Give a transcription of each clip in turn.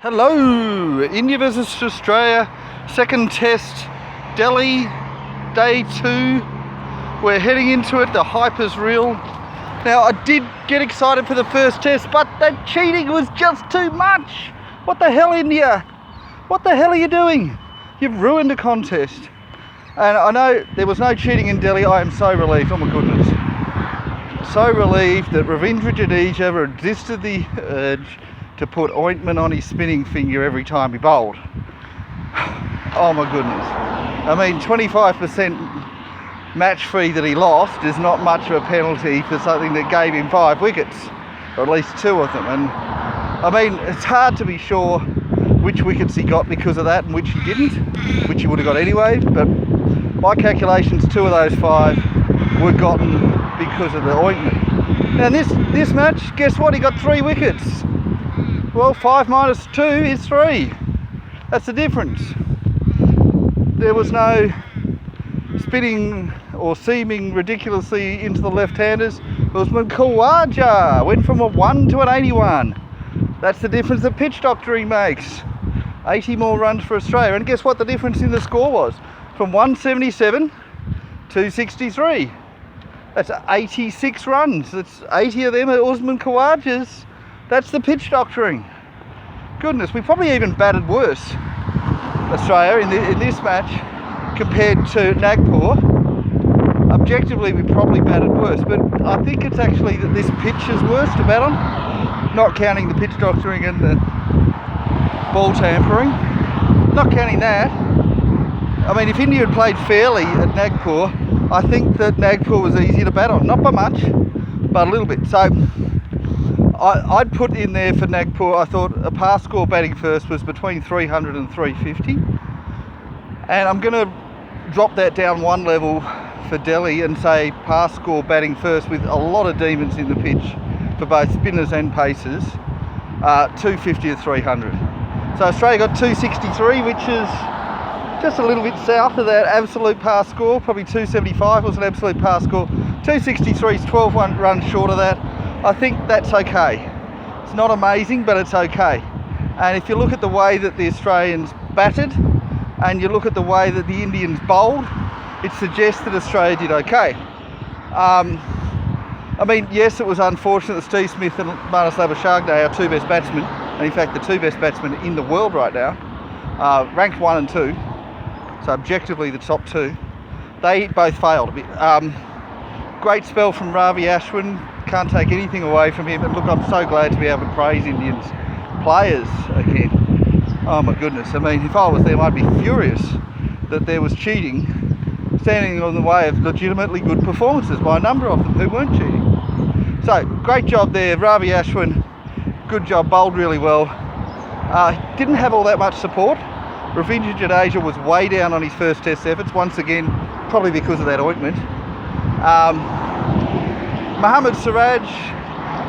Hello, India versus Australia, second test, Delhi, day 2. We're heading into it, the hype is real. Now I did get excited for the first test, but that cheating was just too much. What the hell, India? What the hell are you doing? You've ruined a contest. And I know there was no cheating in Delhi. I am so relieved, oh my goodness. So relieved that Ravindra Jadeja resisted the urge to put ointment on his spinning finger every time he bowled. Oh my goodness. I mean, 25% match fee that he lost is not much of a penalty for something that gave him 5 wickets, or at least 2 of them. And I mean, it's hard to be sure which wickets he got because of that and which he didn't, which he would have got anyway, but my calculations, 2 of those 5 were gotten because of the ointment. Now this match, guess what? He got 3 wickets. Well, 5 minus 2 is 3. That's the difference. There was no spinning or seaming ridiculously into the left-handers. Usman Khawaja went from a 1 to an 81. That's the difference the pitch doctoring makes. 80 more runs for Australia. And guess what the difference in the score was? From 177 to 63. That's 86 runs. That's 80 of them are Usman Khawaja's. That's the pitch doctoring. Goodness, we probably even batted worse, Australia, in this match compared to Nagpur. Objectively, we probably batted worse, but I think it's actually that this pitch is worse to bat on, not counting the pitch doctoring and the ball tampering. Not counting that. I mean, if India had played fairly at Nagpur, I think that Nagpur was easier to bat on. Not by much, but a little bit. So I'd put in there for Nagpur, I thought a pass score batting first was between 300 and 350. And I'm going to drop that down one level for Delhi and say pass score batting first with a lot of demons in the pitch for both spinners and pacers, 250 to 300. So Australia got 263, which is just a little bit south of that absolute pass score. Probably 275 was an absolute pass score. 263 is 12 runs short of that. I think that's okay. It's not amazing, but it's okay. And if you look at the way that the Australians batted and you look at the way that the Indians bowled, it suggests that Australia did okay. I mean, yes, it was unfortunate that Steve Smith and Marnus Labuschagne, our 2 best batsmen, and in fact the 2 best batsmen in the world right now, ranked 1 and 2, so objectively the top 2, they both failed a bit. Great spell from Ravi Ashwin. Can't take anything away from him. And look, I'm so glad to be able to praise Indians players again. Oh my goodness. I mean, if I was them, I'd be furious that there was cheating standing on the way of legitimately good performances by a number of them who weren't cheating. So, great job there. Ravi Ashwin, good job, bowled really well. Didn't have all that much support. Ravindra Jadeja was way down on his first test efforts, once again, probably because of that ointment. Mohammad Siraj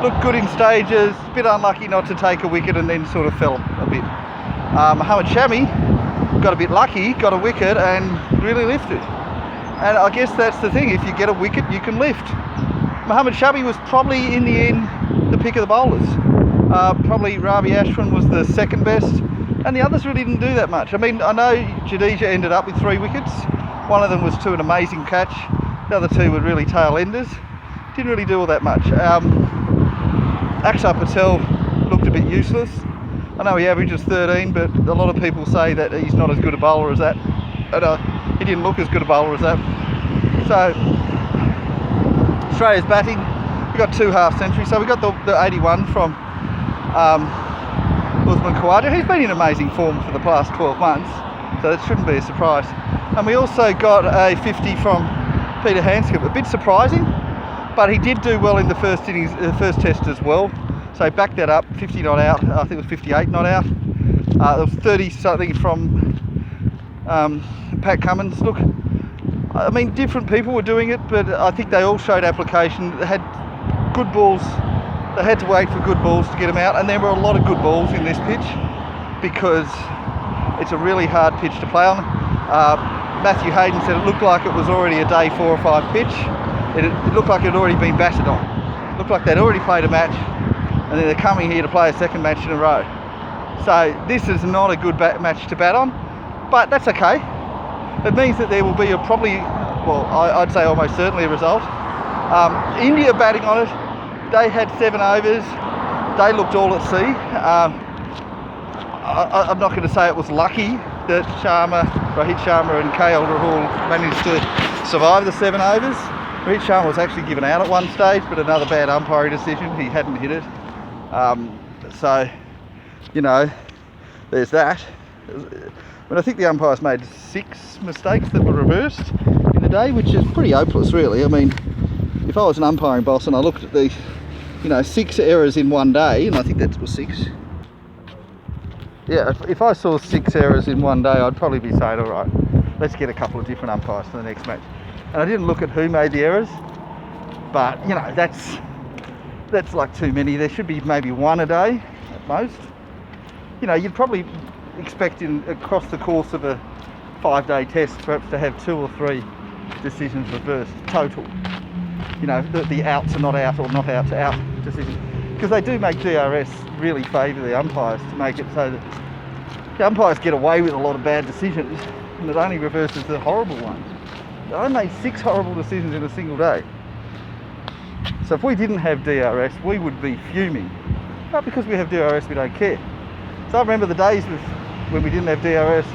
looked good in stages, a bit unlucky not to take a wicket and then sort of fell a bit. Mohammad Shami got a bit lucky, got a wicket and really lifted. And I guess that's the thing, if you get a wicket you can lift. Mohammad Shami was probably in the end the pick of the bowlers. Probably Ravi Ashwin was the second best and the others really didn't do that much. I mean, I know Jadeja ended up with 3 wickets. One of them was to an amazing catch. The other 2 were really tail enders. Didn't really do all that much. Akshar Patel looked a bit useless. I know he averages 13, but a lot of people say that he's not as good a bowler as that. And, he didn't look as good a bowler as that. So, Australia's batting. We got 2 half centuries. So we got the 81 from Usman Khawaja. He's been in amazing form for the past 12 months, so that shouldn't be a surprise. And we also got a 50 from Peter Handscomb. A bit surprising, but he did do well in the first innings, first test as well. So back that up, 50 not out. I think it was 58 not out. There was 30 something from Pat Cummins. Look, I mean, different people were doing it, but I think they all showed application. They had good balls. They had to wait for good balls to get them out, and there were a lot of good balls in this pitch because it's a really hard pitch to play on. Matthew Hayden said it looked like it was already a day 4 or 5 pitch. It looked like it had already been batted on. It looked like they'd already played a match and then they're coming here to play a second match in a row. So this is not a good match to bat on, but that's okay. It means that there will be I'd say almost certainly a result. India batting on it, they had 7 overs, they looked all at sea. I'm not going to say it was lucky that Rohit Sharma and KL Rahul managed to survive the 7 overs. Rohit Sharma was actually given out at one stage, but another bad umpiring decision, he hadn't hit it. So, you know, there's that. But I think the umpires made 6 mistakes that were reversed in the day, which is pretty hopeless really. I mean, if I was an umpiring boss and I looked at the, 6 errors in one day, and I think that was 6. Yeah, if I saw 6 errors in one day, I'd probably be saying, all right, let's get a couple of different umpires for the next match. And I didn't look at who made the errors, but that's like too many. There should be maybe 1 a day at most. You'd probably expect across the course of a 5-day test perhaps to have 2 or 3 decisions reversed total. The outs are not out or not out to out decisions. Because they do make DRS really favour the umpires to make it so that the umpires get away with a lot of bad decisions and it only reverses the horrible ones. I made 6 horrible decisions in a single day. So if we didn't have DRS, we would be fuming. But because we have DRS, we don't care. So I remember the days when we didn't have DRS,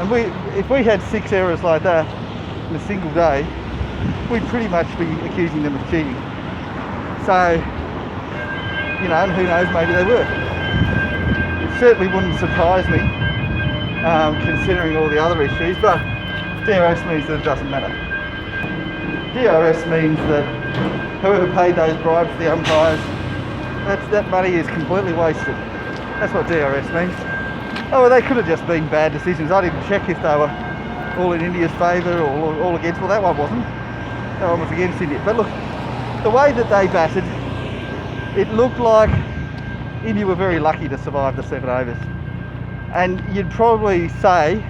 and if we had 6 errors like that in a single day, we'd pretty much be accusing them of cheating. So, and who knows, maybe they were. It certainly wouldn't surprise me, considering all the other issues, but DRS means that it doesn't matter. DRS means that whoever paid those bribes to the umpires, that money is completely wasted. That's what DRS means. Oh, well, they could have just been bad decisions. I didn't check if they were all in India's favour or all against. Well, that one wasn't. That one was against India. But look, the way that they batted, it looked like India were very lucky to survive the 7 overs. And you'd probably say,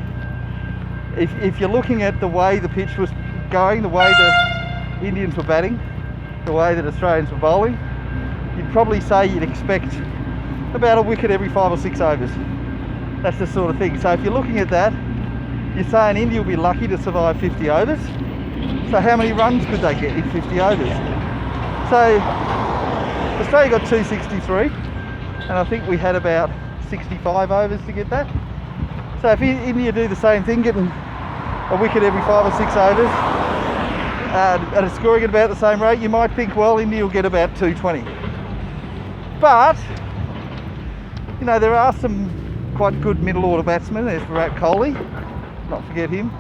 if you're looking at the way the pitch was going, the way the Indians were batting, the way that Australians were bowling, you'd probably say you'd expect about a wicket every 5 or 6 overs. That's the sort of thing. So if you're looking at that, you're saying India will be lucky to survive 50 overs. So how many runs could they get in 50 overs? So Australia got 263, and I think we had about 65 overs to get that. So if India do the same thing, getting a wicket every 5 or 6 overs, and scoring at about the same rate, you might think, well, India will get about 220. But, there are some quite good middle order batsmen. There's Virat Kohli, not forget him.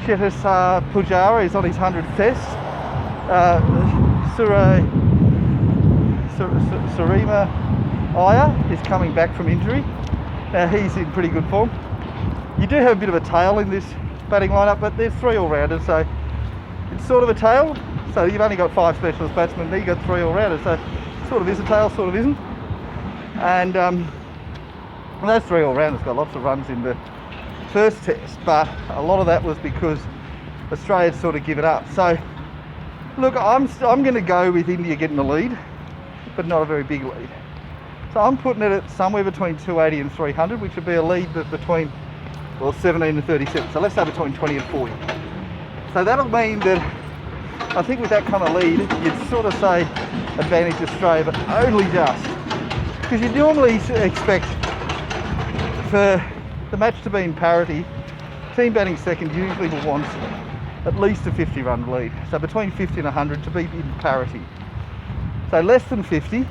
Cheteshwar Pujara is on his 100th test. Surima Iyer is coming back from injury. Now he's in pretty good form. You do have a bit of a tail in this batting lineup, but there's 3 all-rounders, so it's sort of a tail. So you've only got 5 specialist batsmen, there you've got 3 all-rounders, so it sort of is a tail, sort of isn't. And those 3 all-rounders got lots of runs in the first test, but a lot of that was because Australia had sort of given up. So look, I'm going to go with India getting the lead, but not a very big lead. So I'm putting it at somewhere between 280 and 300, which would be a lead between 17 and 37. So let's say between 20 and 40. So that'll mean that I think with that kind of lead, you'd sort of say advantage Australia, but only just. Because you normally expect for the match to be in parity, team batting second usually will want at least a 50-run lead. So between 50 and 100 to be in parity. So less than 50,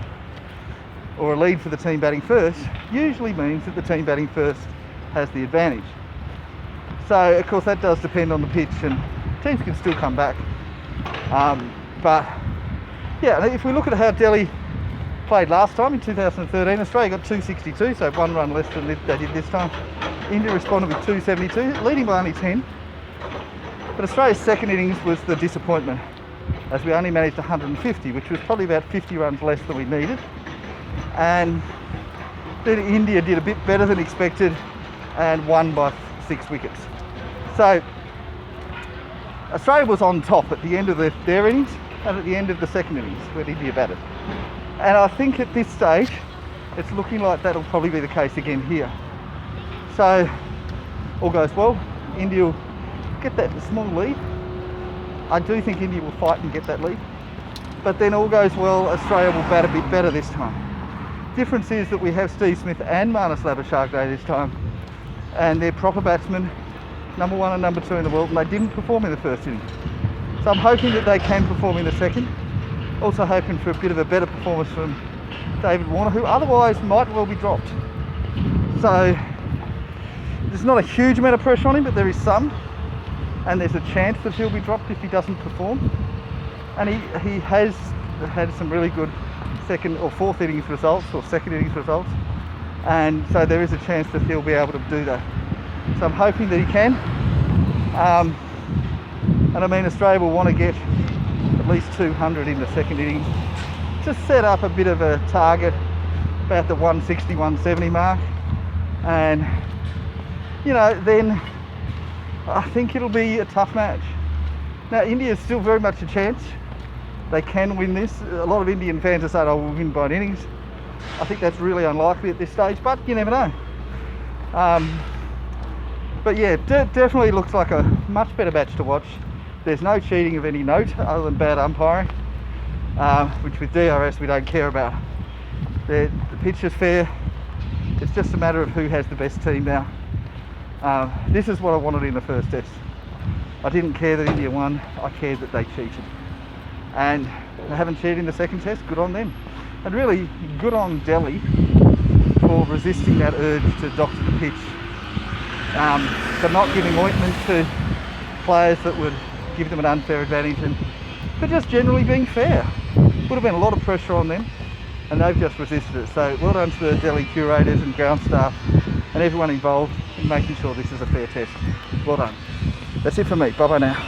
or a lead for the team batting first, usually means that the team batting first has the advantage. So of course that does depend on the pitch, and teams can still come back. But yeah, if we look at how Delhi played last time in 2013, Australia got 262, so 1 run less than they did this time. India responded with 272, leading by only 10. But Australia's second innings was the disappointment, as we only managed 150, which was probably about 50 runs less than we needed. And then India did a bit better than expected and won by 6 wickets. So Australia was on top at the end of their innings and at the end of the second innings when India batted. And I think at this stage, it's looking like that'll probably be the case again here. So all goes well, India will get that small lead. I do think India will fight and get that lead, but then all goes well, Australia will bat a bit better this time. Difference is that we have Steve Smith and Marnus Labuschagne this time, and they're proper batsmen, number 1 and number 2 in the world, and they didn't perform in the first inning. So I'm hoping that they can perform in the second. Also hoping for a bit of a better performance from David Warner, who otherwise might well be dropped. So there's not a huge amount of pressure on him, but there is some, and there's a chance that he'll be dropped if he doesn't perform. And he has had some really good second or fourth innings results, or second innings results, and so there is a chance that he'll be able to do that. So I'm hoping that he can. And I mean, Australia will want to get at least 200 in the second innings, just set up a bit of a target about the 160, 170 mark, and you know, then I think it'll be a tough match. Now, India is still very much a chance. They can win this. A lot of Indian fans are saying, "Oh, we'll win by an innings." I think that's really unlikely at this stage, but you never know. But yeah, definitely looks like a much better match to watch. There's no cheating of any note other than bad umpiring, which with DRS we don't care about. The pitch is fair. It's just a matter of who has the best team now. This is what I wanted in the first test. I didn't care that India won, I cared that they cheated. And they haven't cheated in the second test, good on them. And really, good on Delhi for resisting that urge to doctor the pitch. For not giving ointment to players that would give them an unfair advantage, and for just generally being fair. Would have been a lot of pressure on them, and they've just resisted it. So well done to the Delhi curators and ground staff and everyone involved in making sure this is a fair test. Well done. That's it for me. Bye bye now.